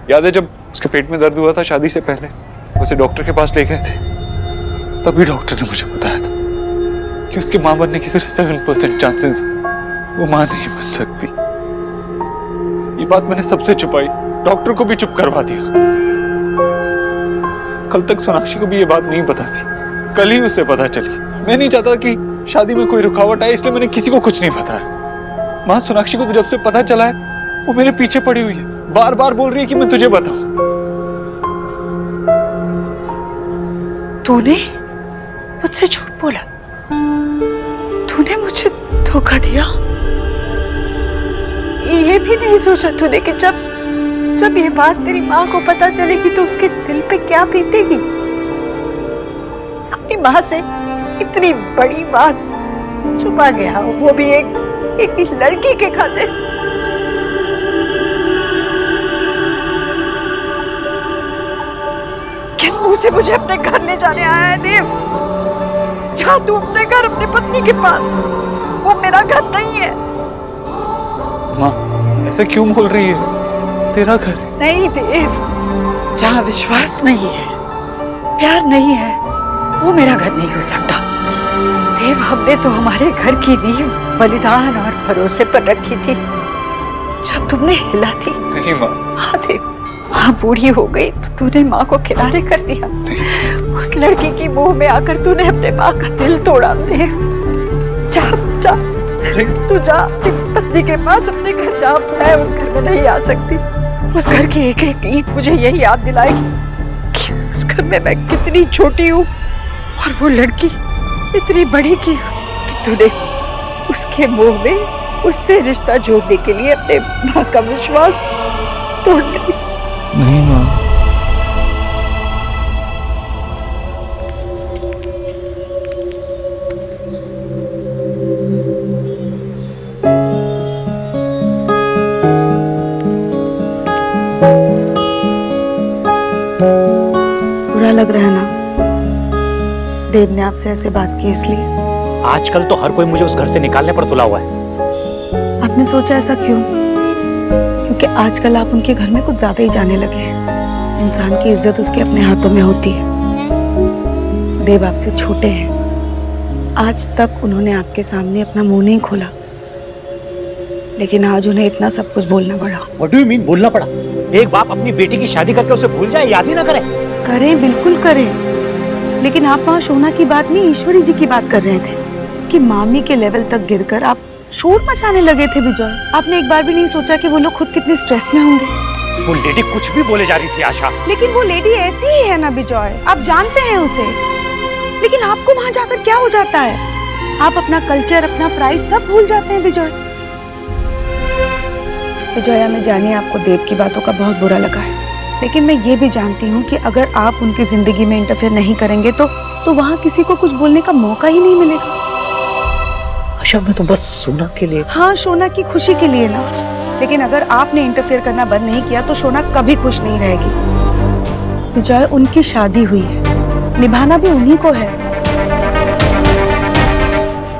याद है जब उसके पेट में दर्द हुआ था शादी से पहले, उसे डॉक्टर के पास ले गए थे, तभी डॉक्टर ने मुझे बताया था कि उसकी मां बनने की सिर्फ 7% चांसेस, वो मां नहीं बन सकती। ये बात मैंने सबसे छुपाई, डॉक्टर को भी चुप करवा दिया। कल तक सोनाक्षी को भी ये बात नहीं पता थी, कल ही उसे पता चली। मैं नहीं चाहता कि शादी में कोई रुकावट आए, इसलिए मैंने किसी को कुछ नहीं बताया। मां, सोनाक्षी को तो जब से पता चला है वो मेरे पीछे पड़ी हुई है, बार बार बोल रही है कि मैं तुझे बताऊं। तूने मुझसे झूठ बोला, तूने मुझे धोखा दिया। ये भी नहीं सोचा तूने कि जब ये बात तेरी माँ को पता चलेगी तो उसके दिल पे क्या बीतेगी। अपनी माँ से इतनी बड़ी बात छुपा गया, वो भी एक लड़की के खातिर। किस मुंह से मुझे अपने घर ले जाने आया है देव? जा तू अपने घर, अपनी पत्नी के पास, वो मेरा घर नहीं है। माँ, ऐसे क्यों बोल रही है? तेरा घर है। नहीं देव, जहाँ विश्वास नहीं है, प्यार नहीं है, वो मेरा घर नहीं हो सकता। देव, हमने तो हमारे घर की नींव बलिदान और भरोसे पर रखी थी, जो तुमने हिला दी। नहीं माँ। हाँ देव, माँ बूढ़ी हो गई तो तूने माँ को किनारे कर दिया। उस लड़की की मोह में आकर तूने अपने माँ का दिल तोड़ा। देव, जा जा, तू जा अपनी पत्नी के पास, अपने घर जा। मैं उस घर में नहीं आ सकती। उस घर की एक एक ईंट मुझे यही याद दिलाएगी कि उस घर में मैं कितनी छोटी हूँ और वो लड़की इतनी बड़ी की कि तूने उसके मोह में उससे रिश्ता जोड़ने के लिए अपने माँ का विश्वास तोड़ दिया। नहीं माँ। बुरा लग रहा है ना? देव ने आपसे ऐसे बात की इसलिए? आजकल तो हर कोई मुझे उस घर से निकालने पर तुला हुआ है। आपने सोचा ऐसा क्यों? क्योंकि आजकल आप उनके घर में कुछ ज्यादा ही जाने लगे हैं। इंसान की इज्जत उसके अपने हाथों में होती है। देव आपसे छोटे हैं, आज तक उन्होंने आपके सामने अपना मुंह नहीं खोला, लेकिन आज उन्हें इतना सब कुछ बोलना पड़ा। What do you mean बोलना पड़ा? एक बाप अपनी बेटी की शादी करके उसे भूल जाए, याद ही ना करे। करें, बिल्कुल करें, लेकिन आप वहाँ शोना की बात नहीं, ईश्वरी जी की बात कर रहे थे। उसकी मामी के लेवल तक गिरकर आप शोर मचाने लगे थे विजय। आपने एक बार भी नहीं सोचा कि वो लोग खुद कितने स्ट्रेस में होंगे? वो लेडी कुछ भी बोले जा रही थी आशा। लेकिन वो लेडी ऐसी ही है ना विजय, आप जानते हैं उसे। लेकिन आपको वहाँ जाकर क्या हो जाता है? आप अपना कल्चर, अपना प्राइड सब भूल जाते हैं विजय। विजया, मैं जानिए आपको देव की बातों का बहुत बुरा लगा है, लेकिन मैं ये भी जानती हूँ कि अगर आप उनकी जिंदगी में इंटरफेयर नहीं करेंगे तो वहाँ किसी को कुछ बोलने का मौका ही नहीं मिलेगा। आशा, मैं तो बस सोना के लिए। हाँ, सोना की खुशी के लिए ना, लेकिन अगर आपने इंटरफेयर करना बंद नहीं किया तो सोना कभी खुश नहीं रहेगी। विजय, उनकी शादी हुई है, निभाना भी उन्हीं को है।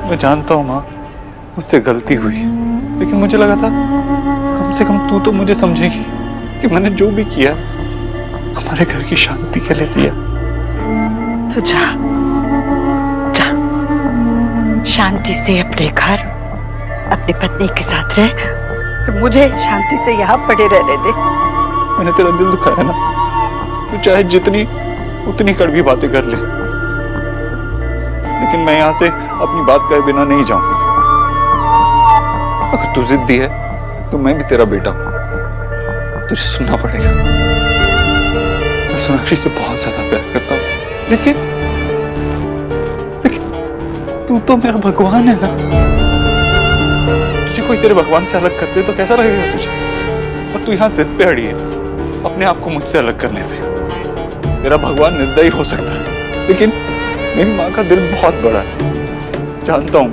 मैं जानता हूँ माँ, मुझसे गलती हुई, लेकिन मुझे लगा था कम से कम तू तो मुझे समझेगी कि मैंने जो भी किया हमारे घर की शांति के लिए किया। तो जा जा, शांति से अपने घर, अपनी पत्नी के साथ रह और मुझे शांति से यहाँ पड़े रहने दे। मैंने तेरा दिल दुखाया ना, तू चाहे जितनी उतनी कड़वी बातें कर ले, लेकिन मैं यहाँ से अपनी बात कहे बिना नहीं जाऊंगा। अगर तू जिद्दी है तो मैं भी तेरा बेटा हूं, तुझे सुनना पड़ेगा। मैं सोनाक्षी से बहुत ज्यादा प्यार करता हूं, लेकिन तू तो मेरा भगवान है ना। तुझे कोई तेरे भगवान से अलग कर दे तो कैसा लगेगा तुझे? और तू यहाँ जिद पे अड़ी है अपने आप को मुझसे अलग करने पे। तेरा भगवान निर्दयी हो सकता है, लेकिन मेरी माँ का दिल बहुत बड़ा है। जानता हूं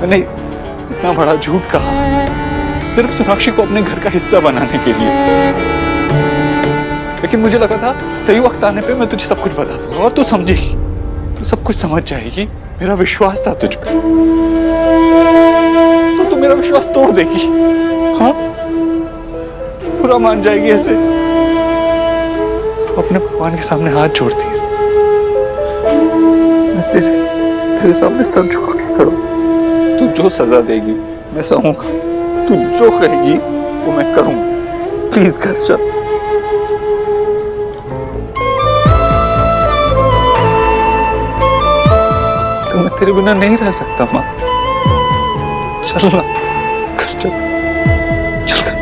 मैंने इतना बड़ा झूठ कहा सिर्फ सोनाक्षी को अपने घर का हिस्सा बनाने के लिए, लेकिन मुझे लगा था सही वक्त आने पे मैं तुझे सब कुछ बता दूंगा और तू समझेगी, तू सब कुछ समझ जाएगी। मेरा विश्वास था तुझ पे, तो तू मेरा विश्वास तोड़ देगी। हाँ, बुरा मान जाएगी ऐसे। तो अपने भगवान के सामने हाथ जोड़ती है। मैं तेरे सामने सर झुका के खड़ा हूं। तू जो सजा देगी मैं सहूंगा, तू जो कहेगी वो मैं करूंगा। प्लीज घर चल। तो मैं तेरे बिना नहीं रह सकता माँ। चल ना, घर चल। चल कर।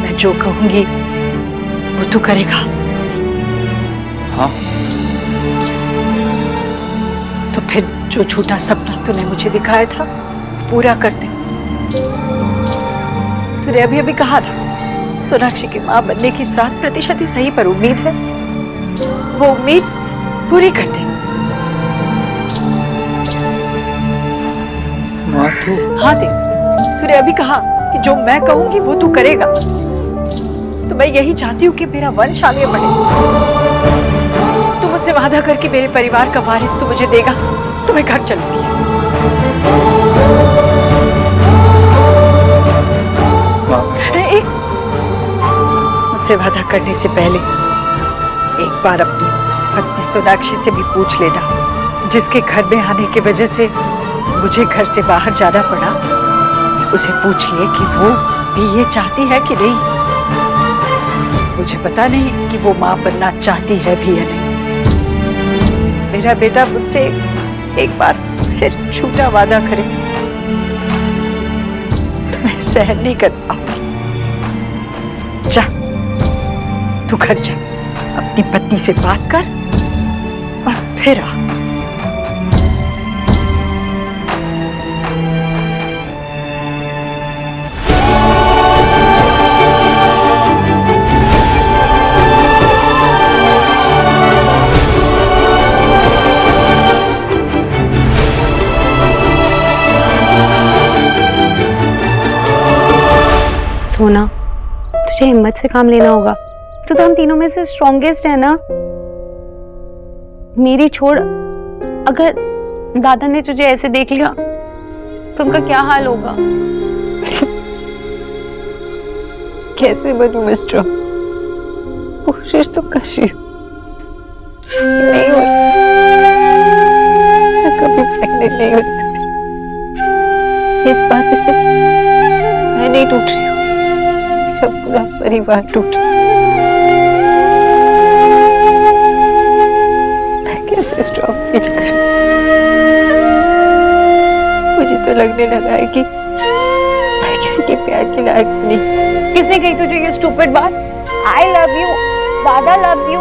मैं जो कहूंगी वो तू करेगा। हाँ, तो फिर जो झूठा सपना तूने मुझे दिखाया था पूरा कर दे। तूने अभी अभी कहा था सोनाक्षी की मां बनने की 7% ही सही पर उम्मीद है, वो उम्मीद पूरी कर दे। माँ तू। हाँ दे, तूने अभी कहा कि जो मैं कहूंगी वो तू करेगा। तो मैं यही चाहती हूँ कि मेरा वंश आगे बढ़े। तू मुझसे वादा कर कि मेरे परिवार का वारिस तू मुझे देगा तो मैं घर चलूंगी। एक मुझसे वादा करने से पहले एक बार अपनी पत्नी सोनाक्षी से भी पूछ लेना, जिसके घर में आने की वजह से मुझे घर से बाहर जाना पड़ा। उसे पूछ ले कि वो भी ये चाहती है कि नहीं। मुझे पता नहीं कि वो मां बनना चाहती है भी या नहीं। मेरा बेटा मुझसे एक बार फिर झूठा वादा करे तो मैं सहन नहीं कर पाऊंगी। जा, तू घर जा, अपनी पत्नी से बात कर और फिर आ। सोना, तुझे हिम्मत से काम लेना होगा। तो हम तीनों में से स्ट्रॉन्गेस्ट है ना। मेरी छोड़, अगर दादा ने तुझे ऐसे देख लिया तो उनका क्या हाल होगा। कैसे बनूं मैं स्ट्रॉन्ग? कोशिश तो कर रही हूं, नहीं हो रही। मैं कभी प्रेग्नेंट नहीं हो सकती। इस बात से मैं नहीं टूट रही हूँ, मेरा पूरा परिवार टूट रहा है। मैं कैसे स्ट्रॉन्ग फील करूं? मुझे तो लगने लगा है कि मैं किसी के प्यार के लायक नहीं। किसने कही तुझे ये स्टूपिड बात? आई लव यू, दादा लव यू,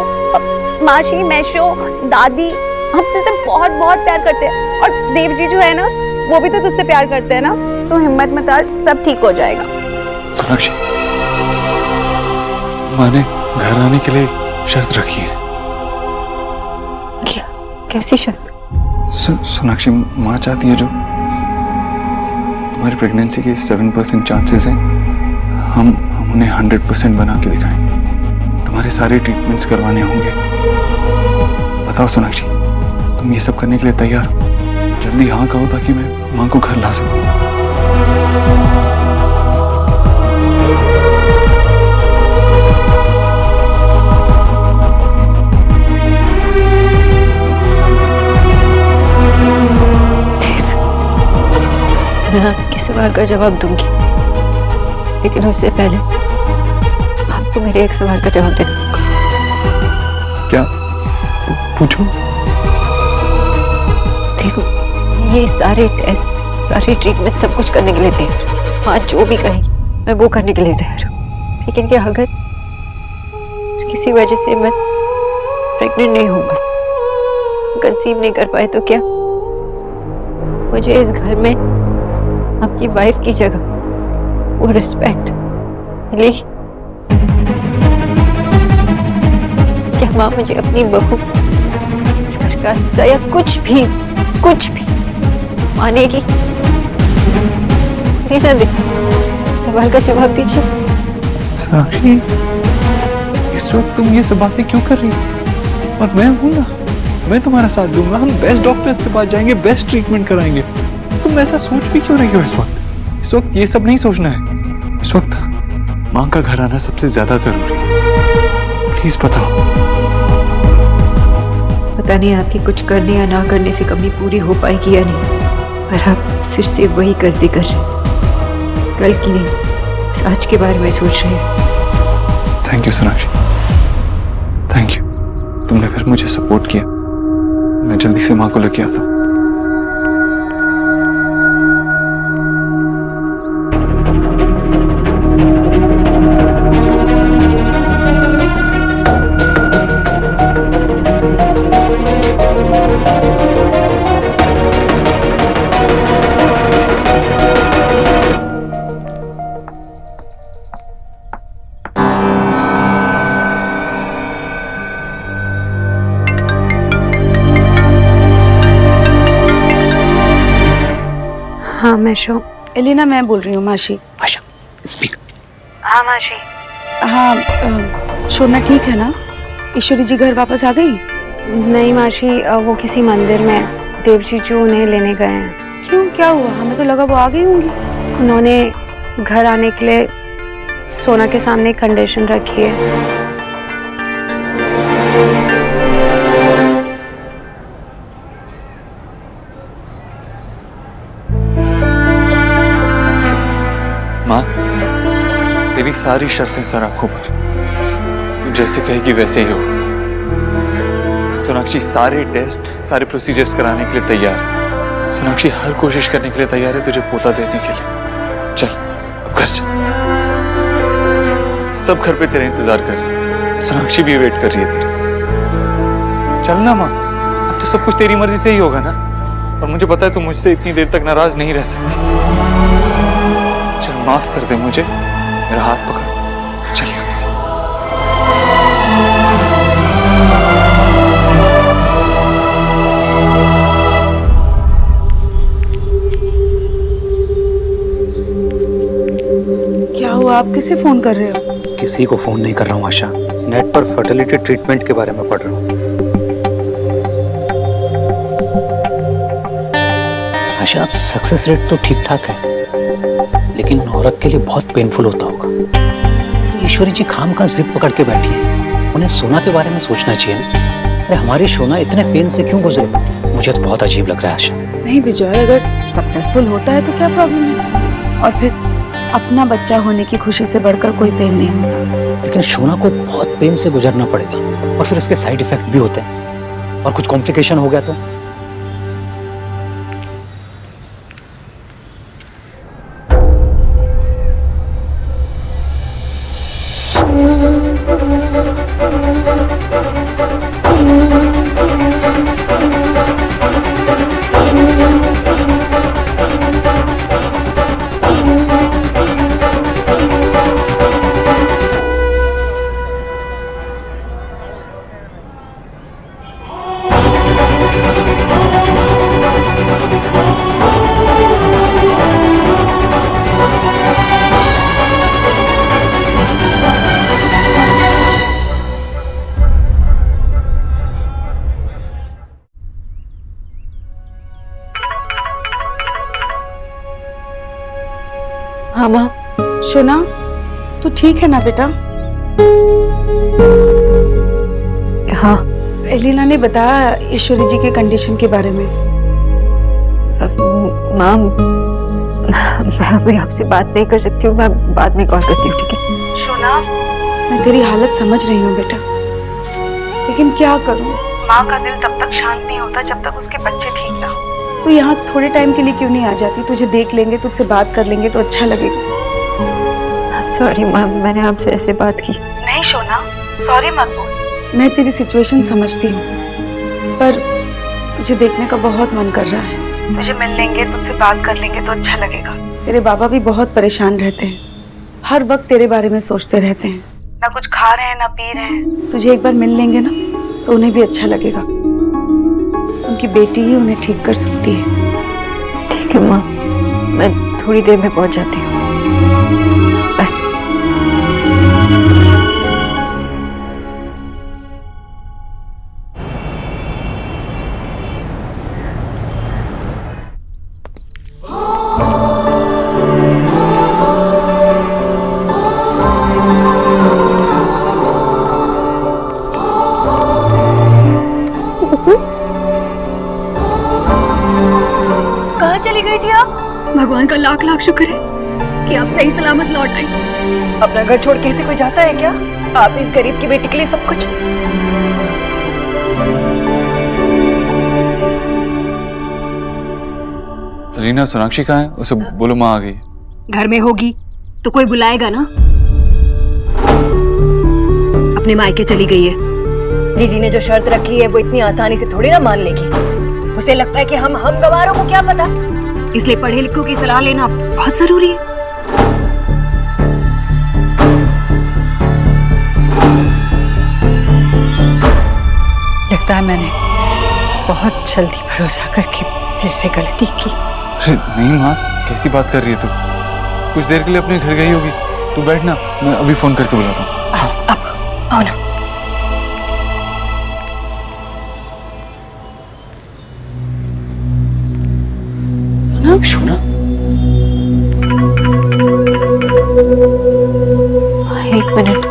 मासी, मैशो, दादी, हम तुझसे बहुत बहुत प्यार करते हैं। और देव जी जो है ना, वो भी तो तुझसे प्यार करते हैं ना। तो हिम्मत मत हार, सब ठीक हो जाएगा। सोनाक्षी, माँ ने घर आने के लिए शर्त रखी है। क्या? कैसी शर्त? सोनाक्षी, माँ चाहती है जो तुम्हारी प्रेगनेंसी के 7% चांसेस हैं, हम उन्हें 100% बना के दिखाएं। तुम्हारे सारे ट्रीटमेंट्स करवाने होंगे। बताओ सोनाक्षी, तुम ये सब करने के लिए तैयार हो? जल्दी हाँ कहो ताकि मैं माँ को घर ला सकूं। मैं आपके सवाल का जवाब दूंगी, लेकिन उससे पहले आपको मेरे एक सवाल का जवाब देना होगा। क्या? पूछो। देखो, ये सारे टेस्ट, सारे ट्रीटमेंट, सब कुछ करने के लिए तैयार। माँ जो भी कहेगी मैं वो करने के लिए तैयार हूँ। लेकिन क्या अगर किसी वजह से मैं प्रेग्नेंट नहीं होगा, कंसीव नहीं कर पाए, तो क्या मुझे इस घर में अपनी वाइफ की जगह वो रिस्पेक्ट मिलेगी? क्या माँ मुझे अपनी बहू, इस घर का हिस्सा या कुछ भी मानेगी? गाली ना दे, सवाल का जवाब दीजिए। सोनाक्षी, इस वक्त तुम ये सब बातें क्यों कर रही हो? और मैं हूं ना, मैं तुम्हारा साथ दूंगा। हम बेस्ट डॉक्टर्स के पास जाएंगे, बेस्ट ट्रीटमेंट कराएंगे। तुम ऐसा सोच भी क्यों रही हो इस वक्त? इस वक्त ये सब नहीं सोचना है। इस वक्त माँ का घर आना सबसे ज्यादा जरूरी है। प्लीज बताओ। पता नहीं आपकी कुछ करने या ना करने से कमी पूरी हो पाएगी या नहीं, पर आप फिर से वही गलती कर रहे हैं। कल की नहीं, बस आज के बारे में सोच रहे हैं। Thank you Sonakshi, thank you. तुमने फिर मुझे सपोर्ट किया। मैं जल्दी से माँ को लेके आता हूँ। हाँ मैशो। एलिना मैं बोल रही हूँ माशी। आशा, स्पीक। हाँ माशी। हाँ शोना ठीक है ना? ईश्वरी जी घर वापस आ गई? नहीं माशी, वो किसी मंदिर में देवजी जो उन्हें लेने गए हैं। क्यों, क्या हुआ? हमें तो लगा वो आ गई होंगी। उन्होंने घर आने के लिए सोना के सामने एक कंडीशन रखी है। माँ, तेरी सारी शर्तें सर आंखों पर। तू जैसे कहेगी वैसे ही हो। सोनाक्षी सारे टेस्ट, सारे प्रोसीजर्स कराने के लिए तैयार है। सोनाक्षी हर कोशिश करने के लिए तैयार है तुझे पोता देने के लिए। चल अब घर चल। सब घर पे तेरा इंतजार कर रहे हैं। सोनाक्षी भी वेट कर रही है तेरी। चल ना माँ, अब तो सब कुछ तेरी मर्जी से ही होगा ना। और मुझे पता है तू मुझसे इतनी देर तक नाराज नहीं रह सकती। चल माफ कर दे मुझे, मेरा हाथ पकड़, चल यहाँ से। क्या हुआ, आप किसे फोन कर रहे हो? किसी को फोन नहीं कर रहा हूँ आशा, नेट पर फर्टिलिटी ट्रीटमेंट के बारे में पढ़ रहा हूँ। आशा, सक्सेस रेट तो ठीक ठाक है, लेकिन औरत के लिए बहुत पेनफुल होता होगा। ईश्वरी जी खाम का जिद पकड़ के बैठी है, उन्हें सोना के बारे में सोचना चाहिए ना। अरे हमारी सोना इतने पेन से क्यों गुजरे? मुझे तो बहुत अजीब लग रहा है आशा। नहीं विजय, अगर सक्सेसफुल होता है तो क्या प्रॉब्लम है? और फिर अपना बच्चा होने की खुशी से बढ़कर कोई पेन नहीं होता। लेकिन सोना को बहुत पेन से गुजरना पड़ेगा, और फिर इसके साइड इफेक्ट भी होते हैं, और कुछ कॉम्प्लिकेशन हो गया तो। हाँ माँ। शोना, तू ठीक है ना बेटा? हाँ। एलिना ने बताया ईश्वरी जी के कंडीशन के बारे में। माँ, मैं अभी आपसे बात नहीं कर सकती हूँ, मैं बाद में कॉल करती हूँ, ठीक है? शोना, मैं तेरी हालत समझ रही हूँ बेटा, लेकिन क्या करूँ? माँ का दिल तब तक शांत नहीं होता जब तक उसके बच्चे ठीक ना हो। तू यहाँ थोड़े टाइम के लिए क्यों नहीं आ जाती? तुझे देख लेंगे, तुझसे बात कर लेंगे तो अच्छा लगेगा। सॉरी माँ, मैंने आपसे ऐसे बात की। नहीं शोना, सॉरी मत बोल। मैं तेरी सिचुएशन समझती हूँ, पर तुझे देखने का बहुत मन कर रहा है। तुझे मिल लेंगे, तुझसे बात कर लेंगे तो अच्छा लगेगा। तेरे बाबा भी बहुत परेशान रहते हैं, हर वक्त तेरे बारे में सोचते रहते हैं। ना कुछ खा रहे हैं ना पी रहे हैं। तुझे एक बार मिल लेंगे ना तो उन्हें भी अच्छा लगेगा। उनकी बेटी ही उन्हें ठीक कर सकती है। ठीक है माँ, मैं थोड़ी देर में पहुंच जाती हूँ। बाय। कहाँ चली गई थी आप? भगवान का लाख लाख शुक्र है कि आप सही सलामत लौट आई। अपना घर छोड़ के ऐसे कोई जाता है क्या? आप इस गरीब की बेटी के लिए सब कुछ। रीना, सोनाक्षी कहाँ है? उसे बोलो माँ आ गई। घर में होगी तो कोई बुलाएगा ना। अपने मायके चली गई है। जीजी ने जो शर्त रखी है वो इतनी आसानी से थोड़ी ना मान लेगी। उसे लगता है कि हम गवारों को क्या पता, इसलिए पढ़े लिखों की सलाह लेना बहुत जरूरी है। लगता है मैंने बहुत जल्दी भरोसा करके फिर से गलती की। अरे नहीं माँ, कैसी बात कर रही है तू? कुछ देर के लिए अपने घर गई होगी। तू बैठ ना, मैं अभी फोन करके बुलाता हूँ। अब आओ ना। शोना, एक मिनट।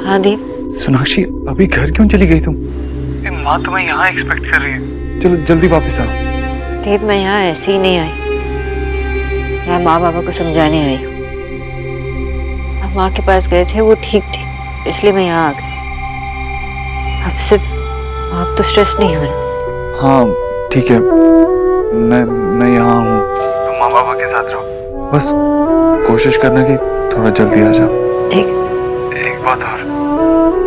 हाँ देव। सोनाक्षी, अभी घर क्यों चली गई तुम? माँ तुम्हें यहाँ एक्सपेक्ट कर रही है। चलो जल्दी वापस आओ। देव, मैं यहाँ ऐसे ही नहीं आई। मैं माँ बाबा को समझाने आई हूँ। हम माँ के पास गए थे, वो ठीक थी, इसलिए मैं यहाँ आ गई। अब सिर्फ आप तो स्ट्रेस नहीं होना। हाँ ठीक है, मैं यहाँ हूँ। तुम माँ बाबा के साथ रहो, बस कोशिश करना कि थोड़ा जल्दी आ जाओ। ठीक। एक बात और,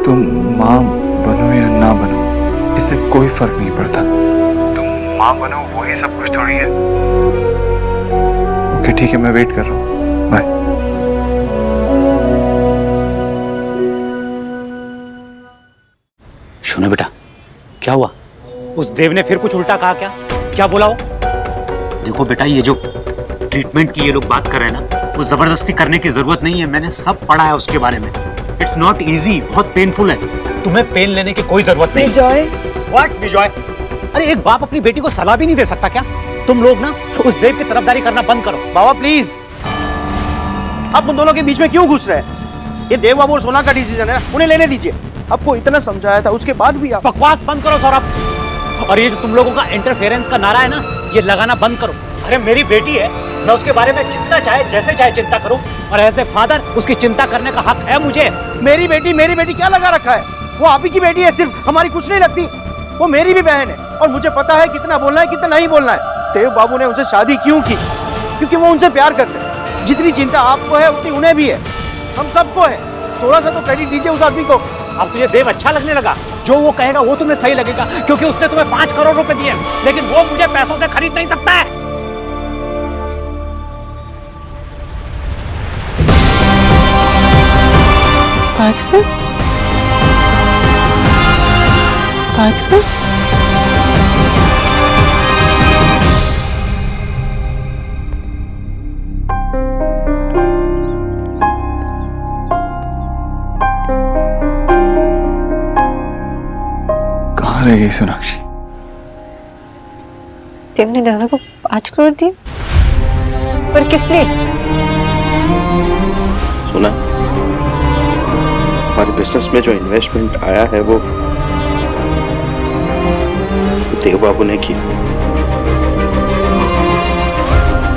तुम माँ बनो या ना बनो, इससे कोई फर्क नहीं पड़ता। तुम माँ बनो वही सब कुछ थोड़ी है। ओके ठीक है, मैं वेट कर रहा हूँ। बाय। सुनो बेटा, क्या हुआ? उस देव ने फिर कुछ उल्टा कहा क्या? क्या बोला वो? देखो बेटा, ये जो ट्रीटमेंट की ये लोग बात कर रहे हैं ना, वो जबरदस्ती करने की जरूरत नहीं है। मैंने सब पढ़ा है उसके बारे में। इट्स नॉट इजी, बहुत पेनफुल है। तुम्हें पेन लेने की कोई जरूरत नहीं। विजय, व्हाट विजय? अरे एक बाप अपनी बेटी को सलाह भी नहीं दे सकता क्या? तुम लोग ना उस देव की तरफदारी करना बंद करो। बाबा प्लीज, आप उन दोनों के बीच में क्यों घुस रहे हैं? ये देव बाबू और सोना का डिसीजन है, उन्हें लेने दीजिए। आपको इतना समझाया था, उसके बाद भी आप। बकवास बंद करो सौरभ। और ये जो तुम लोगों का इंटरफेरेंस का नारा है ना, ये लगाना बंद करो। अरे मेरी बेटी है, मैं उसके बारे में जितना चाहे जैसे चाहे चिंता करूं, और एज ए फादर उसकी चिंता करने का हक है मुझे। मेरी बेटी क्या लगा रखा है? वो आप ही की बेटी है, सिर्फ हमारी कुछ नहीं लगती। वो मेरी भी बहन है और मुझे पता है कितना बोलना है कितना नहीं बोलना है। देव बाबू ने उनसे शादी क्यों की? क्योंकि वो उनसे प्यार करते हैं। जितनी चिंता आपको है उतनी उन्हें भी है, हम सबको है। थोड़ा सा तो क्रेडिट दीजिए उस आदमी को। अब तुझे देव अच्छा लगने लगा? जो वो कहेगा वो तुम्हें सही लगेगा, क्योंकि उसने तुम्हें 5 करोड़ रुपए दिए, लेकिन वो मुझे पैसों से खरीद नहीं सकता है। कहाँ रह गई सोनाक्षी? देव ने दादा को 5 करोड़ दिए, पर किस लिए? सुना, हमारे बिजनेस में जो इन्वेस्टमेंट आया है वो देव बाबू ने की।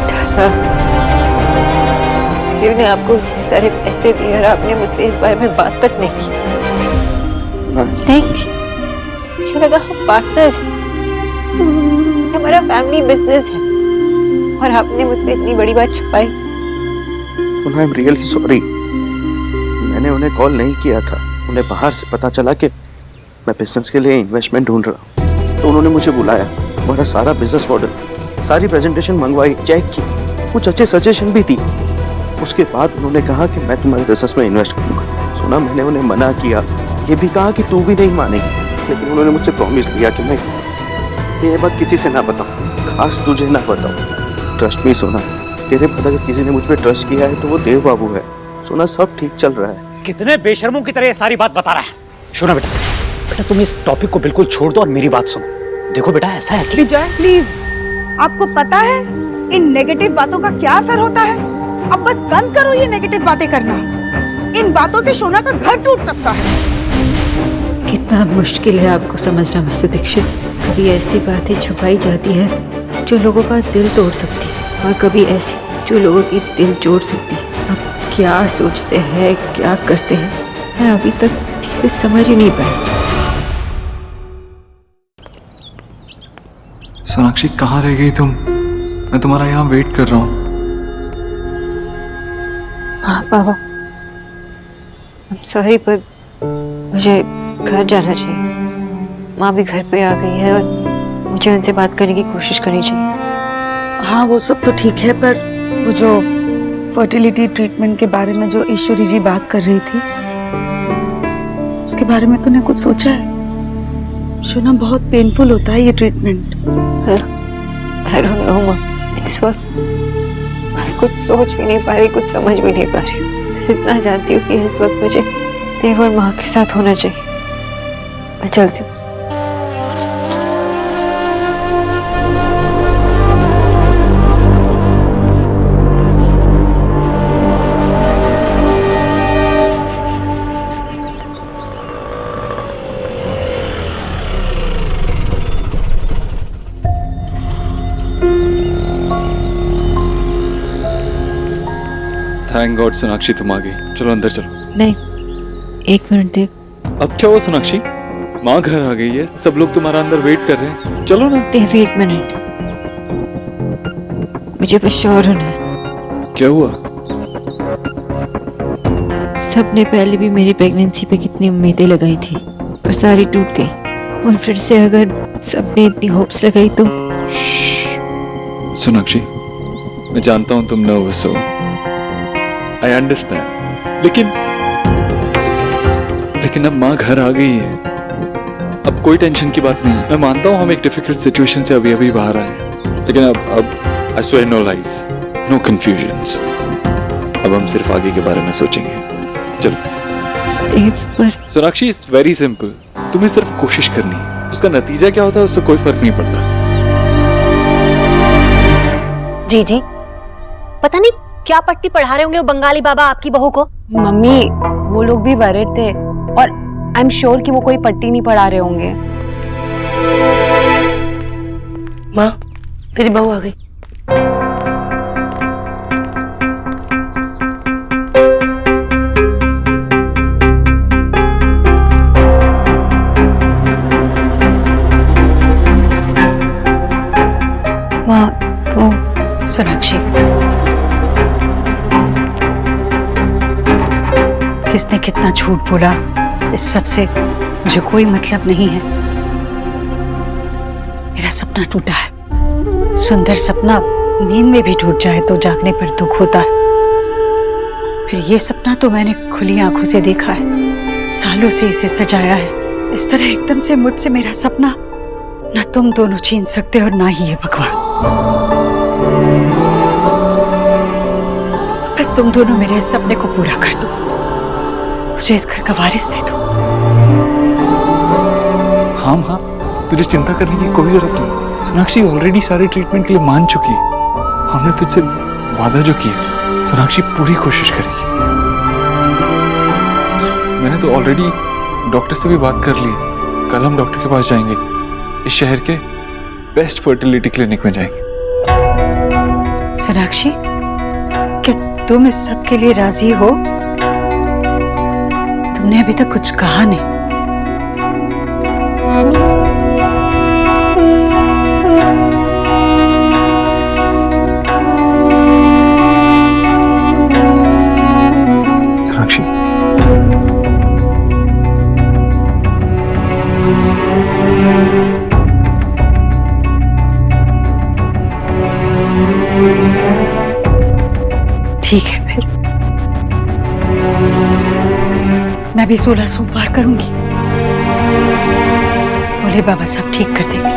दादा, देव ने आपको इतने सारे पैसे दिए और आपने मुझसे इस बारे में बात तक नहीं की। नहीं, मुझे लगा हम पार्टनर्स हैं, हमारा फैमिली बिजनेस है, और आपने मुझसे इतनी बड़ी बात छुपाई। I am really sorry. मैंने उन्हें कॉल नहीं किया था। उन्हें बाहर से पता चला कि मैं बिजनेस के लिए इन्वेस्टमेंट ढूंढ रहा हूँ, तो उन्होंने मुझे बुलाया। हमारा सारा बिजनेस मॉडल, सारी प्रेजेंटेशन मंगवाई, चेक की, कुछ अच्छे सजेशन भी दी। उसके बाद उन्होंने कहा कि मैं तुम्हारे बिजनेस में इन्वेस्ट करूँगा। सुना, मैंने उन्हें मना किया, ये भी कहा कि तू भी नहीं मानेगी, लेकिन उन्होंने मुझसे प्रॉमिस लिया कि मैं ये बात किसी से ना बताओ, खास तुझे ना बताओ। ट्रस्ट मी सोना, तेरे बाद अगर किसी ने मुझ पे ट्रस्ट किया है तो वो देव बाबू है। सोना सब ठीक चल रहा है। कितने बेशर्मों की तरह ये सारी बात बता रहा है। सुनो बेटा, बेटा तुम इस टॉपिक को बिल्कुल छोड़ दो और मेरी बात सुनो। देखो बेटा, ऐसा है कि विजय प्लीज, आपको पता है इन नेगेटिव बातों का क्या असर होता है? अब बस बंद करो ये नेगेटिव बातें करना। इन बातों से शोना का घर टूट सकता है। कितना मुश्किल है आपको समझना मिस्टर दीक्षित। कभी ऐसी बातें छुपाई जाती है जो लोगों का दिल तोड़ सकती है, और कभी ऐसी जो लोगों की दिल जोड़ सकती है। आप क्या सोचते हैं, क्या करते हैं, मैं अभी तक ठीक से समझ ही नहीं पाई। सोनाक्षी, कहाँ रह गई तुम? मैं तुम्हारा यहाँ वेट कर रहा हूँ। हाँ बाबा, सॉरी पर मुझे घर जाना चाहिए। माँ भी घर पे आ गई है और मुझे उनसे बात करने की कोशिश करनी चाहिए। हाँ वो सब तो ठीक है, पर वो जो फर्टिलिटी ट्रीटमेंट के बारे में जो ईश्वरी जी बात कर रही थी, उसके बारे में तूने कुछ सोचा है? शोना, बहुत पेनफुल होता है ये ट्रीटमेंट। I don't know माँ, इस वक्त मैं कुछ सोच भी नहीं पा रही, कुछ समझ भी नहीं पा रही। बस इतना जानती हूँ कि इस वक्त मुझे देव और माँ के साथ होना चाहिए। मैं चलती हूँ। थैंक गॉड सोनाक्षी, तुम आ गई। चलो अंदर चलो। नहीं, एक मिनट देव। अब क्या हुआ सोनाक्षी? माँ घर आ गई है, सब लोग तुम्हारा अंदर वेट कर रहे हैं। चलो ना। देव एक मिनट, मुझे बस श्योर होना है। क्या हुआ? सबने पहले भी मेरी प्रेगनेंसी पे कितनी उम्मीदें लगाई थी, पर सारी टूट गई। और फिर से अगर सबने इतनी होप्स लगाई तो। सोनाक्षी, मैं जानता हूँ तुम नर्वस हो, आई अंडरस्टैंड, लेकिन अब माँ घर आ गई है, अब कोई टेंशन की बात नहीं है। मैं मानता हूँ हम एक डिफिकल्ट सिचुएशन से अभी बाहर आए, लेकिन अब I swear no lies, no confusions. अब हम सिर्फ आगे के बारे में सोचेंगे। चलो। देव पर सोनाक्षी, इट्स वेरी सिंपल, तुम्हें सिर्फ कोशिश करनी है, उसका नतीजा क्या होता है उससे कोई फर्क नहीं पड़ता। जी जी, पता नहीं क्या पट्टी पढ़ा रहे होंगे वो बंगाली बाबा आपकी बहू को। मम्मी, वो लोग भी वरिड थे और आई एम श्योर कि वो कोई पट्टी नहीं पढ़ा रहे होंगे। माँ, तेरी बहू आ गई। माँ, वो सोनाक्षी, किसने कितना झूठ बोला, इस सब से मुझे कोई मतलब नहीं है। मेरा सपना टूटा है। सुंदर सपना नींद में भी टूट जाए तो जागने पर दुख होता है। फिर ये सपना तो मैंने खुली आंखों से देखा है, सालों से इसे सजाया है। इस तरह एकदम से मुझसे मेरा सपना ना तुम दोनों छीन सकते और ना ही ये भगवान। बस तुम दोनों मेरे इस सपने को पूरा कर दो, मुझे इस घर का वारिस दे दो। हाँ हाँ, तुझे चिंता करने की कोई जरूरत नहीं। सोनाक्षी ऑलरेडी सारे ट्रीटमेंट के लिए मान चुकी है। हमने तुझसे वादा जो किया, सोनाक्षी पूरी कोशिश करेगी। मैंने तो ऑलरेडी डॉक्टर से भी बात कर ली है। कल हम डॉक्टर के पास जाएंगे, इस शहर के बेस्ट फर्टिलिटी क्लिनिक में जाएंगे। सोनाक्षी, क्या तुम इस सब के लिए राजी हो? तुमने अभी तक कुछ कहा नहीं। सोनाक्षी, ठीक है, फिर मैं भी 16 सोमवार करूंगी। बोले बाबा सब ठीक कर देंगे।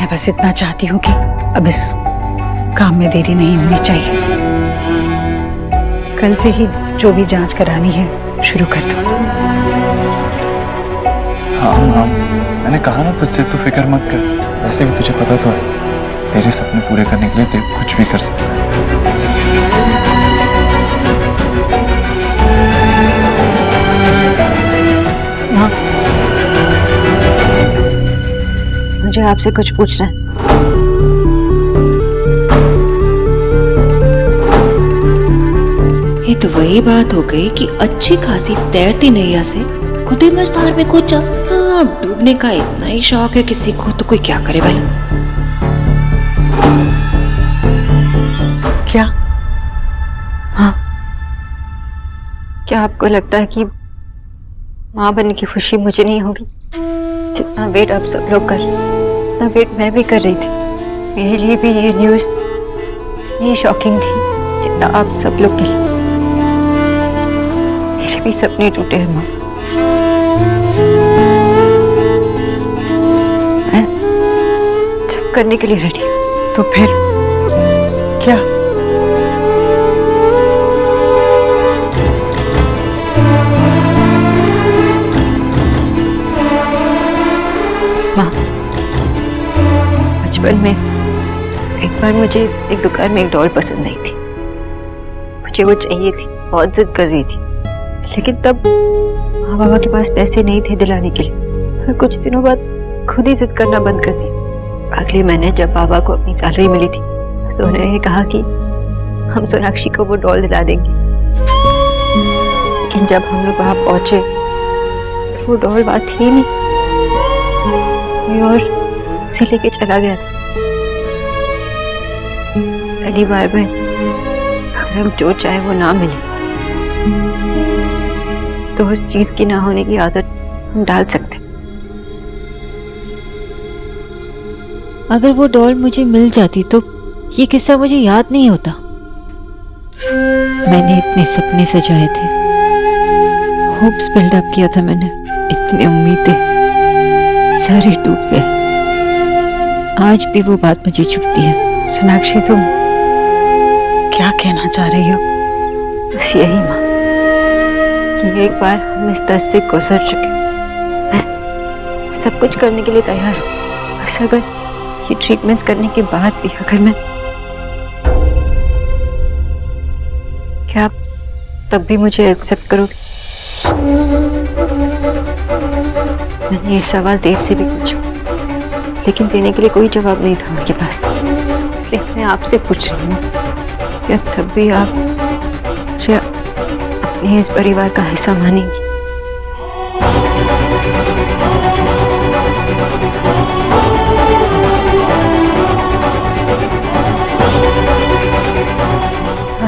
मैं बस इतना चाहती हूँ कि अब इस काम में देरी नहीं होनी चाहिए। कल से ही जो भी जांच करानी है शुरू कर दो। हाँ माँ, मैंने कहा ना तुझसे तू फिक्र मत कर। वैसे भी तुझे पता तो है तेरे सपने पूरे करने के लिए देव कुछ भी कर सकता है। माँ, मुझे आपसे कुछ पूछना है। ये तो वही बात हो गई कि अच्छी खासी तैरती नैया से खुद ही मझधार में कूद जा। हाँ, डूबने का इतना ही शौक है किसी को तो कोई क्या करे भला। क्या? हाँ, क्या आपको लगता है कि माँ बनने की खुशी मुझे नहीं होगी? जितना वेट आप सब लोग कर रहे हैं, उतना वेट मैं भी कर रही थी। मेरे लिए भी ये न्यूज़ ये शॉकिंग थी जितना आप सब लोग के लिए। मेरे भी सपने टूटे हैं माँ। मैं सब करने के लिए रेडी हूँ। तो फिर क्या? माँ, बचपन में एक बार मुझे एक दुकान में एक डॉल पसंद आई थी। मुझे वो चाहिए थी, बहुत जिद कर रही थी, लेकिन तब माँ बाबा के पास पैसे नहीं थे दिलाने के लिए। और कुछ दिनों बाद खुद ही जिद करना बंद कर दिया। अगले महीने जब बाबा को अपनी सैलरी मिली थी तो उन्होंने कहा कि हम सोनाक्षी को वो डॉल दिला देंगे। लेकिन जब हम लोग वहां पहुंचे तो वो डॉल बात थी नहीं, कोई और उसे लेके चला गया था। पहली बार में अगर हम जो चाहे वो ना मिले तो उस चीज की ना होने की आदत हम डाल सकते। अगर वो डॉल मुझे मिल जाती तो ये किस्सा मुझे याद नहीं होता। मैंने इतने सपने सजाए थे, होप्स बिल्डअप किया था मैंने, इतनी उम्मीदें सारे टूट गए। आज भी वो बात मुझे चुभती है। सोनाक्षी, तुम क्या कहना चाह रही हो? बस यही माँ कि एक बार हम इस दर्द से गुजर चुके। मैं सब कुछ करने के लिए तैयार हूँ, बस अगर ये ट्रीटमेंट्स करने के बाद भी अगर मैं, क्या आप तब भी मुझे एक्सेप्ट करोगे? मैंने ये सवाल देव से भी पूछा, लेकिन देने के लिए कोई जवाब नहीं था उनके पास। इसलिए मैं आपसे पूछ रही हूँ, क्या तब भी आप मुझे अपने इस परिवार का हिस्सा मानेंगी?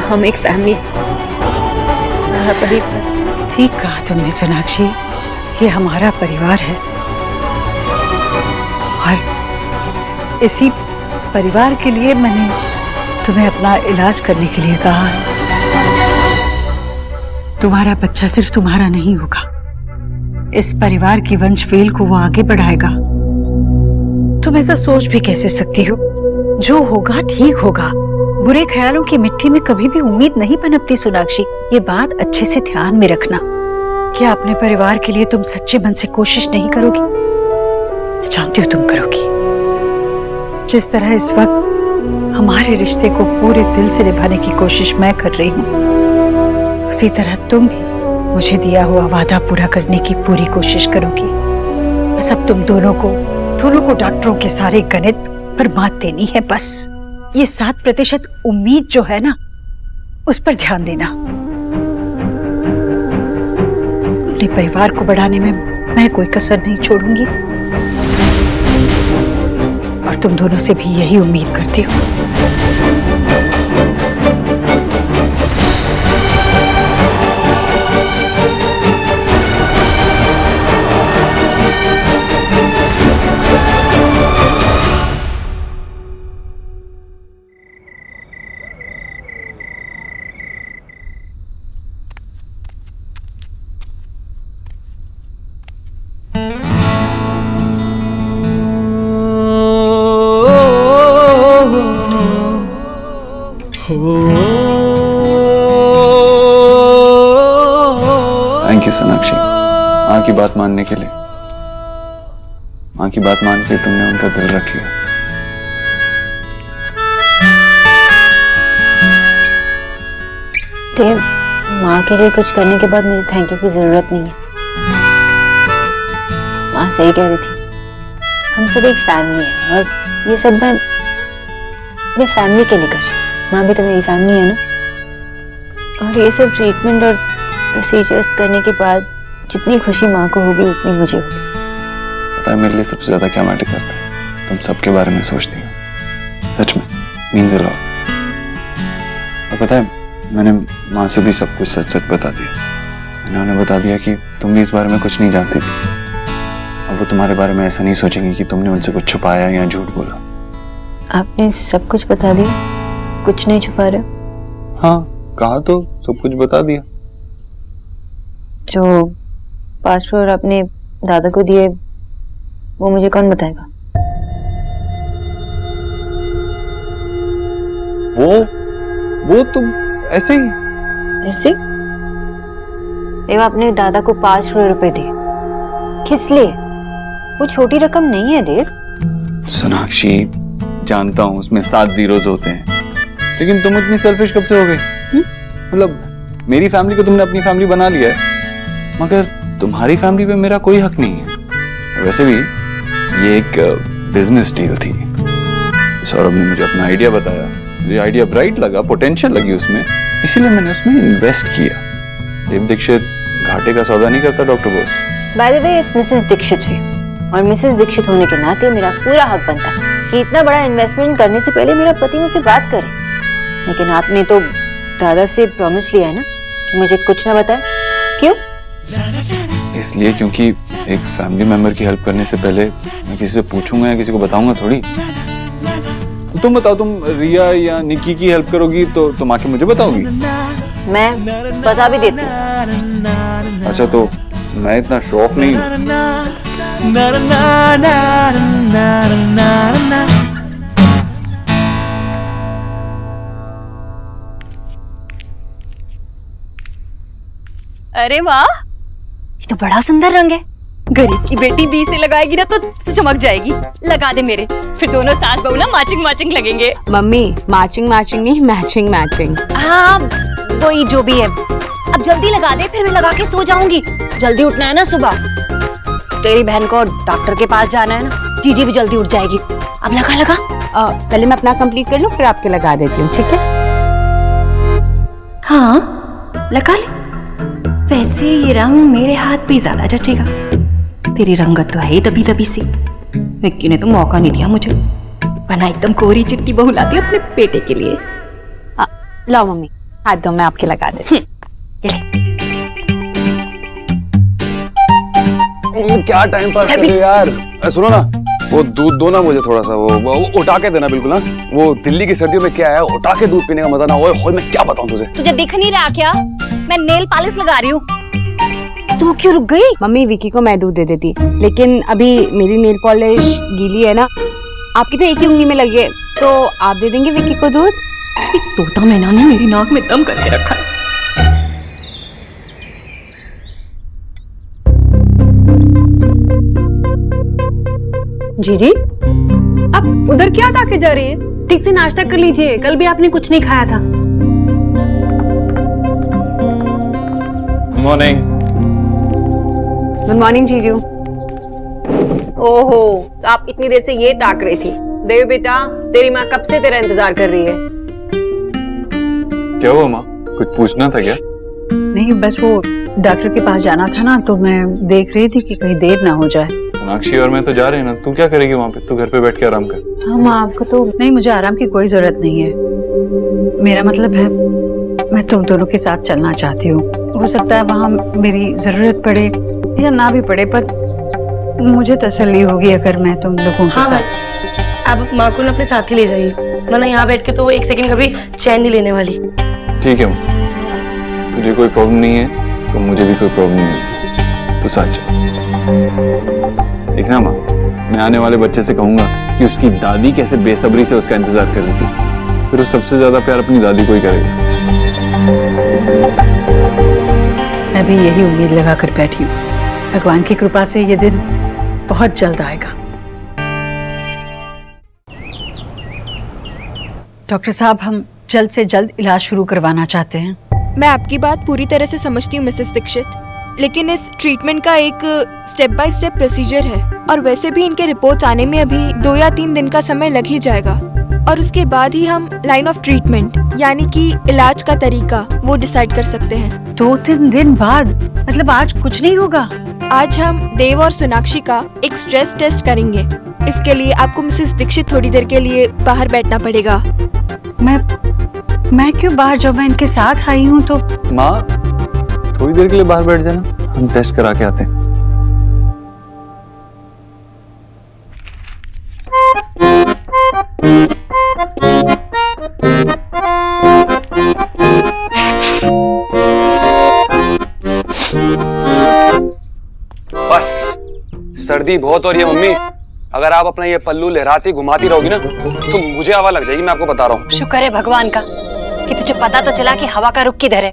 हम एक फैमिली, हमारा परिवार। ठीक कहा तुमने सोनाक्षी, ये हमारा परिवार है और इसी परिवार के लिए मैंने तुम्हें अपना इलाज करने के लिए कहा है। तुम्हारा बच्चा सिर्फ तुम्हारा नहीं होगा, इस परिवार की वंश वेल को वो आगे बढ़ाएगा। तुम ऐसा सोच भी कैसे सकती हो? जो होगा ठीक होगा। बुरे ख्यालों की मिट्टी में कभी भी उम्मीद नहीं पनपती सोनाक्षी, ये बात अच्छे से ध्यान में रखना। क्या अपने परिवार के लिए तुम सच्चे मन से कोशिश नहीं करोगी? मैं जानती हूँ तुम करोगी। जिस तरह इस वक्त हमारे रिश्ते को पूरे दिल से निभाने की कोशिश मैं कर रही हूँ, उसी तरह तुम भी मुझे दिया हुआ वादा पूरा करने की पूरी कोशिश करोगी। बस अब तुम दोनों को डॉक्टरों के सारे गणित पर मात देनी है। बस ये 7% उम्मीद जो है ना, उस पर ध्यान देना। अपने परिवार को बढ़ाने में मैं कोई कसर नहीं छोड़ूंगी और तुम दोनों से भी यही उम्मीद करती हूँ। थैंक यू सोनाक्षी, माँ की बात मानने के लिए। माँ की बात मान के तुमने उनका दिल रख लिया। देव, माँ के लिए कुछ करने के बाद मुझे थैंक यू की जरूरत नहीं है। माँ सही कह रही थी, हम सब एक फैमिली है और ये सब मैं अपने फैमिली के लिए कर रही हूँ। माँ भी तो मेरी फैमिली है ना। और ये सब ट्रीटमेंट और प्रोसीजर्स करने के बाद जितनी खुशी माँ को होगी उतनी मुझे होगी। पता है मेरे लिए सबसे ज्यादा क्या मैटर करता है? तुम सबके बारे में सोचती हो, सच में मीन्स अ लॉट। और पता है मैंने माँ से भी सब कुछ सच सच बता दिया। मैंने उन्हें बता दिया कि तुम भी इस बारे में कुछ नहीं जानती थी, और वो तुम्हारे बारे में ऐसा नहीं सोचेंगी कि तुमने उनसे कुछ छुपाया या झूठ बोला। आपने सब कुछ बता दिया, कुछ नहीं छुपा रहे? हाँ, कहा तो सब कुछ बता दिया। जो पासवर्ड आपने दादा को दिए वो मुझे कौन बताएगा? वो तुम ऐसे ही ऐसे? देव, आपने दादा को 5 करोड़ रुपए दिए, किस लिए? वो छोटी रकम नहीं है देव। सोनाक्षी, जानता हूँ उसमें 7 जीरोस होते हैं, लेकिन तुम इतनी सेल्फिश कब से हो गई? मतलब मेरी फैमिली को तुमने अपनी फैमिली बना लिया है, मगर तुम्हारी फैमिली पे मेरा कोई हक नहीं है। वैसे भी ये एक बिजनेस डील थी। सौरभ ने मुझे अपना आइडिया बताया, मुझे आइडिया ब्राइट लगा, पोटेंशियल लगी उसमें, इसीलिए मैंने उसमें इन्वेस्ट किया। देव दीक्षित घाटे का सौदा नहीं करता doctor Bose. By the way, it's Mrs Dikshit भी, और मिसेस दीक्षित होने के नाते मेरा पूरा हक बनता है कि इतना बड़ा इन्वेस्टमेंट करने से पहले मेरा पति मुझसे बात करे। लेकिन आपने तो दादा से प्रॉमिस लिया है ना कि मुझे कुछ ना बताए। क्यों? इसलिए क्योंकि एक फैमिली मेंबर की हेल्प करने से पहले मैं किसी से पूछूंगा या किसी को बताऊंगा थोड़ी। तुम बताओ, तुम रिया या निकी की हेल्प करोगी तो तुम आके मुझे बताओगी? मैं बता भी देती हूँ। अच्छा, तो मैं इतना शो ऑफ नहीं हूँ। अरे वाह, ये तो बड़ा सुंदर रंग है। गरीब की बेटी 20 से लगाएगी ना तो चमक जाएगी। लगा दे मेरे, फिर दोनों सास बहू ना मैचिंग मैचिंग लगेंगे। मम्मी, मैचिंग मैचिंग नहीं, मैचिंग मैचिंग। हाँ, वही जो भी है। अब जल्दी लगा दे, फिर मैं लगा के सो जाऊंगी। जल्दी उठना है ना सुबह, तेरी बहन को डॉक्टर के पास जाना है ना। जीजी भी जल्दी उठ जाएगी। अब लगा लगा। पहले मैं अपना कंप्लीट कर लूं, फिर आपके लगा देती हूँ, ठीक है? हाँ, लगा ले। वैसे ये रंग मेरे हाथ पे ज्यादा जचेगा। तेरी रंगत तो है ही दबी दबी सी। विक्की ने तो मौका नहीं दिया मुझे, वरना एकदम कोरी चिट्टी बहू लाती अपने बेटे के लिए। लाओ मम्मी, हाथ दो, मैं आपके लगा देती हूँ। क्या टाइम पास कर रहे हो यार? सुनो ना, वो दूध दो ना मुझे थोड़ा सा, वो उठा के देना बिल्कुल। हाँ, वो दिल्ली की सर्दियों में क्या है, उठा के दूध पीने का मजा ना। ओए होए, मैं क्या बताऊं तुझे? तुझे दिख नहीं रहा क्या? मैं नेल पॉलिश लगा रही हूँ। तू क्यों रुक गई? मम्मी, विकी को मैं दूध दे देती, लेकिन अभी मेरी नेल पॉलिश गीली है ना। आपकी तो एक ही उंगली में लगी है, तो आप दे देंगे विकी को दूध? तोता मैना ने मेरी नाक में दम करके रखा। जीजी, आप उधर क्या ताके जा रही है? ठीक से नाश्ता कर लीजिए, कल भी आपने कुछ नहीं खाया था। मॉर्निंग। गुड मॉर्निंग जीजू। ओहो, तो आप इतनी देर से ये ताक रही थी। देव बेटा, तेरी माँ कब से तेरा इंतजार कर रही है। क्या हुआ माँ, कुछ पूछना था क्या? नहीं, बस वो डॉक्टर के पास जाना था ना, तो मैं देख रही थी कि कहीं देर ना हो जाए। सोनाक्षी और मैं तो जा रहे हैं ना, तू क्या करेगी वहाँ पे? तू घर पे बैठ के आराम कर। हाँ माँ, आपको तो नहीं, मुझे आराम की कोई जरूरत नहीं है। मेरा मतलब है, मैं तुम दोनों के साथ चलना चाहती हूँ। हो सकता है वहाँ मेरी जरूरत पड़े या ना भी पड़े, पर मुझे तसल्ली होगी अगर मैं तुम लोगों के साथ। आप माँ को अपने साथ ही ले जाइए, वरना यहाँ बैठ के तो वो 1 सेकंड का भी चैन नहीं लेने वाली। ठीक है माँ, तुझे कोई प्रॉब्लम नहीं है तो मुझे भी कोई प्रॉब्लम नहीं है, तू साथ चल। देखना माँ, मैं आने वाले बच्चे से कहूंगा कि उसकी दादी कैसे बेसब्री से उसका इंतजार कर रही थी। फिर वो सबसे ज्यादा प्यार अपनी दादी को ही करेगा। मैं भी यही उम्मीद लगा कर बैठी हूँ। भगवान की कृपा से ये दिन बहुत जल्द आएगा। डॉक्टर साहब, हम जल्द से जल्द इलाज शुरू करवाना चाहते हैं। मैं आपकी बात पूरी तरह से समझती हूँ मिसेस दीक्षित, लेकिन इस ट्रीटमेंट का एक स्टेप बाय स्टेप प्रोसीजर है और वैसे भी इनके रिपोर्ट्स आने में अभी 2 या 3 दिन का समय लग ही जाएगा और उसके बाद ही हम लाइन ऑफ ट्रीटमेंट यानी कि इलाज का तरीका वो डिसाइड कर सकते हैं। 2-3 दिन बाद? मतलब आज कुछ नहीं होगा? आज हम देव और सोनाक्षी का एक स्ट्रेस टेस्ट करेंगे। इसके लिए आपको मिसेस दीक्षित थोड़ी देर के लिए बाहर बैठना पड़ेगा। मैं क्यों बाहर जाऊँ? मैं इनके साथ आई हूँ तो। माँ थोड़ी देर के लिए बाहर बैठ जाना, हम टेस्ट करा के आते हैं। बस सर्दी बहुत हो रही है मम्मी, अगर आप अपना ये पल्लू लहराती घुमाती रहोगी ना तो मुझे हवा लग जाएगी, मैं आपको बता रहा हूँ। शुक्र है भगवान का कि तुझे पता तो चला कि हवा का रुख किधर है।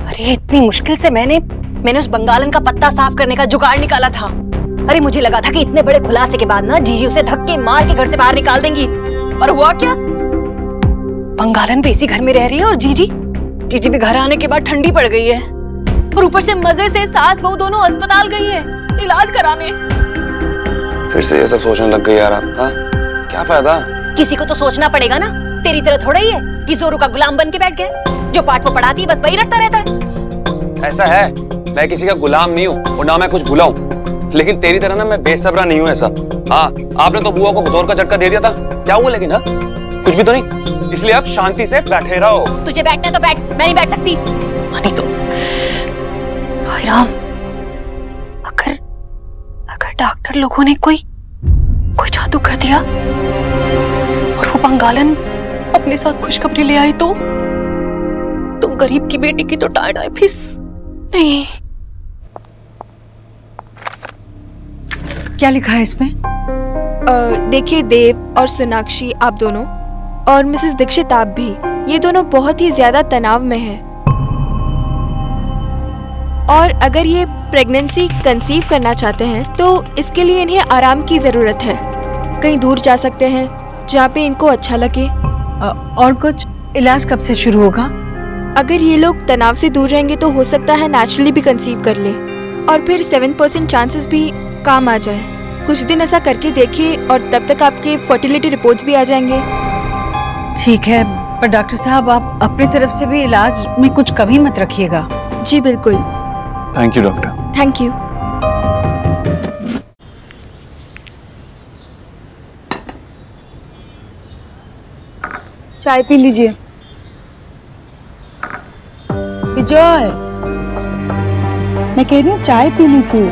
अरे इतनी मुश्किल से मैंने उस बंगालन का पत्ता साफ करने का जुगाड़ निकाला था। अरे मुझे लगा था कि इतने बड़े खुलासे के बाद ना जीजी उसे धक्के मार के घर से बाहर निकाल देंगी, और हुआ क्या? बंगालन भी इसी घर में रह रही है और जीजी भी घर आने के बाद ठंडी पड़ गई है और ऊपर से मजे से सास बहू दोनों अस्पताल गई है इलाज कराने। फिर से ये सब सोचने लग गई यार आप। हाँ? क्या फायदा? किसी को तो सोचना पड़ेगा ना, तेरी तरह थोड़ा ही है कि जोरू का गुलाम बन के बैठ गए, जो पाठ वो पढ़ाती है बस वही रटता रहता है। ऐसा है, मैं किसी का गुलाम नहीं हूँ और ना मैं कुछ भूला हूँ, लेकिन तेरी तरह ना मैं बेसब्रा नहीं हूँ ऐसा। हाँ, आपने तो बुआ को जोर का झटका दे दिया था, क्या हुआ? लेकिन हाँ कुछ भी तो नहीं, इसलिए आप शांति से बैठे रहो। तुझे बैठना है तो बैठ, मैं नहीं बैठ सकती। नहीं तो भाई राम, अगर डॉक्टर लोगों ने कोई जादू कर दिया और वो बंगालन अपने साथ खुशखबरी ले आई तो गरीब की बेटी की तो टाई फीस नहीं। क्या लिखा है इसमें? देखिए देव और सोनाक्षी आप दोनों और मिसेस दीक्षित आप भी, ये दोनों बहुत ही ज्यादा तनाव में हैं और अगर ये प्रेगनेंसी कंसीव करना चाहते हैं तो इसके लिए इन्हें आराम की जरूरत है। कहीं दूर जा सकते हैं जहाँ पे इनको अच्छा लगे। और कुछ? इलाज कब से शुरू होगा? अगर ये लोग तनाव से दूर रहेंगे तो हो सकता है नेचुरली भी कंसीव कर ले और फिर 7% चांसेस भी काम आ जाए। कुछ दिन ऐसा करके देखिए और तब तक आपके फर्टिलिटी रिपोर्ट्स भी आ जाएंगे। ठीक है, पर डॉक्टर साहब आप अपनी तरफ से भी इलाज में कुछ कमी मत रखिएगा। जी बिल्कुल। Thank you doctor. Thank you. चाय पी लीजिए। विजय, मैं कह रही हूँ चाय पी लीजिए।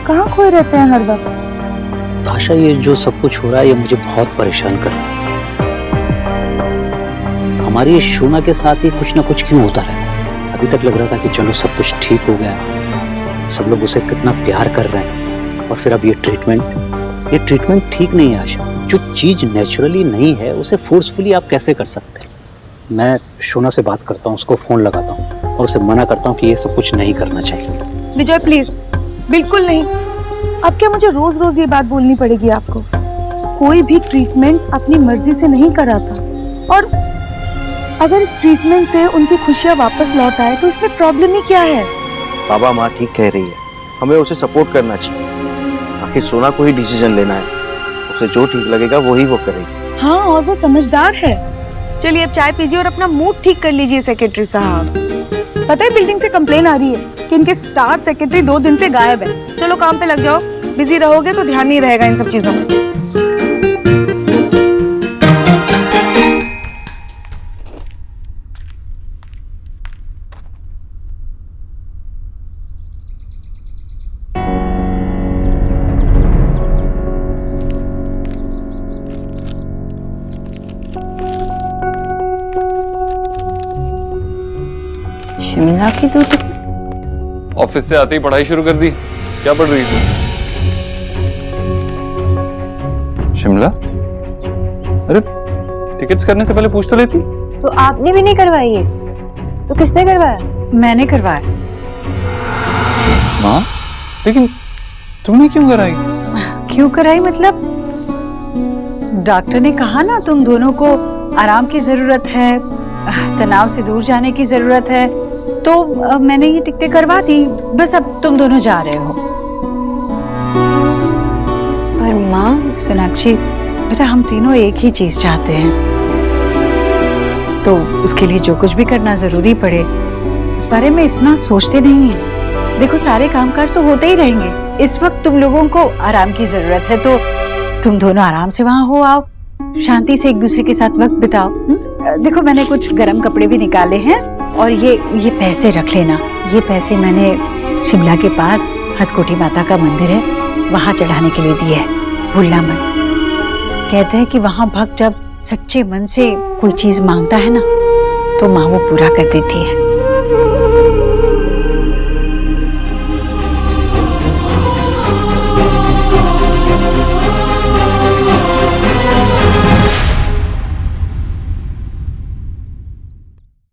कहाँ खोए रहते हैं हर वक्त? आशा, ये जो सब कुछ हो रहा है ये मुझे बहुत परेशान कर रहा है। हमारी शोना के साथ ही कुछ ना कुछ क्यों होता रहता है। अभी तक लग रहा था कि चलो सब कुछ ठीक हो गया, सब लोग उसे कितना प्यार कर रहे हैं, और फिर अब ये ट्रीटमेंट ठीक नहीं है। आशा, जो चीज नेचुरली नहीं है उसे फोर्सफुली आप कैसे कर सकते हैं? मैं शोना से बात करता हूँ, उसको फोन लगाता हूँ और उसे मना करता हूँ कि ये सब कुछ नहीं करना चाहिए। विजय प्लीज, बिल्कुल नहीं। अब क्या मुझे रोज रोज ये बात बोलनी पड़ेगी आपको? कोई भी ट्रीटमेंट अपनी मर्जी से नहीं कराता, और अगर इस ट्रीटमेंट से उनकी खुशियाँ वापस लौट आए तो इसमें प्रॉब्लम ही क्या है? बाबा माँ ठीक कह रही है, हमें उसे सपोर्ट करना चाहिए। आखिर सोना को ही डिसीजन लेना है, उसे जो ठीक लगेगा वही वो करेगी। हाँ, और वो समझदार है। चलिए अब चाय पीजिए और अपना मूड ठीक कर लीजिए सेक्रेटरी साहब। पता है बिल्डिंग से कंप्लेन आ रही है कि इनके स्टार सेक्रेटरी 2 दिन से गायब है। चलो काम पे लग जाओ, बिजी रहोगे तो ध्यान नहीं रहेगा इन सब चीजों में। शिमला की दूध? ऑफिस से आते ही पढ़ाई शुरू कर दी। क्या पढ़ रही थी? शिमला? अरे टिकट्स करने से पहले पूछ तो लेती। तो आपने भी नहीं करवाई है? तो किसने करवाया? मैंने करवाया। माँ, लेकिन तुमने क्यों कराई? क्यों कराई मतलब? डॉक्टर ने कहा ना तुम दोनों को आराम की जरूरत है, तनाव से दूर जाने की जरूरत है, तो मैंने ये टिकटें करवा दी। बस अब तुम दोनों जा रहे हो। पर माँ, सोनाक्षी बेटा, हम तीनों एक ही चीज चाहते हैं, तो उसके लिए जो कुछ भी करना जरूरी पड़े इस बारे में इतना सोचते नहीं है। देखो सारे कामकाज तो होते ही रहेंगे, इस वक्त तुम लोगों को आराम की जरूरत है, तो तुम दोनों आराम से वहां हो आओ, शांति से एक दूसरे के साथ वक्त बिताओ। देखो मैंने कुछ गर्म कपड़े भी निकाले हैं, और ये पैसे रख लेना। ये पैसे मैंने शिमला के पास हथकोटी माता का मंदिर है, वहां चढ़ाने के लिए दिए है, भूलना मत। कहते हैं कि वहां भक्त जब सच्चे मन से कोई चीज मांगता है ना, तो माँ वो पूरा कर देती है।